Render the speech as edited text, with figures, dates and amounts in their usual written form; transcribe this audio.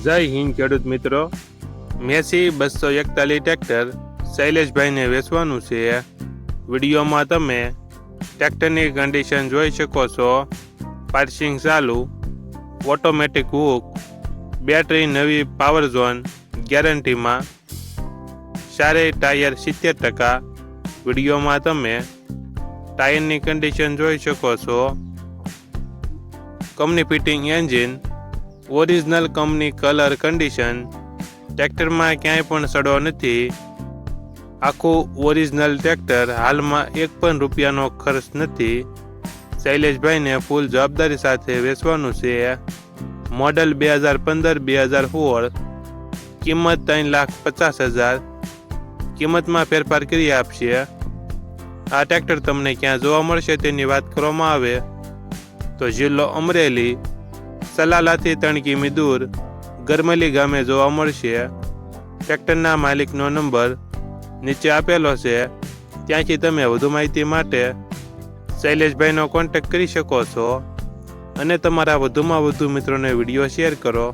જય હિન્દ ખેડૂત મિત્રો, મેસી 241 ટ્રેક્ટર શૈલેષભાઈને વેચવાનું છે। વિડીયોમાં તમે ટ્રેક્ટરની કન્ડિશન જોઈ શકો છો। પાર્સિંગ ચાલુ, ઓટોમેટિક હુક, બેટરી નવી પાવર ઝોન ગેરંટીમાં, સારે ટાયર 70%। વિડીયોમાં તમે ટાયરની કન્ડિશન જોઈ શકો છો। Company fitting engine, original company colour condition, ટ્રેક્ટરમાં ક્યાંય પણ સડો નથી। આખું ઓરિજિનલ ટ્રેક્ટર, હાલમાં એક પણ રૂપિયાનો ખર્ચ નથી। શૈલેષભાઈને ફૂલ જવાબદારી સાથે વેચવાનું છે। મોડલ 2015-2016, કિંમત 3,50,000। કિંમતમાં ફેરફાર કરી આપશે। આ ટ્રેક્ટર તમને ક્યાં જોવા મળશે તેની વાત કરવામાં આવે તો જિલ્લો અમરેલી, સલાલાથી 3 કિમી દૂર ગરમલી ગામે જોવા મળશે। ટ્રેક્ટરના માલિકનો નંબર નીચે આપેલો છે, ત્યાંથી તમે વધુ માહિતી માટે શૈલેષભાઈનો કોન્ટેક્ટ કરી શકો છો અને તમારા વધુમાં વધુ મિત્રોને વિડીયો શેર કરો।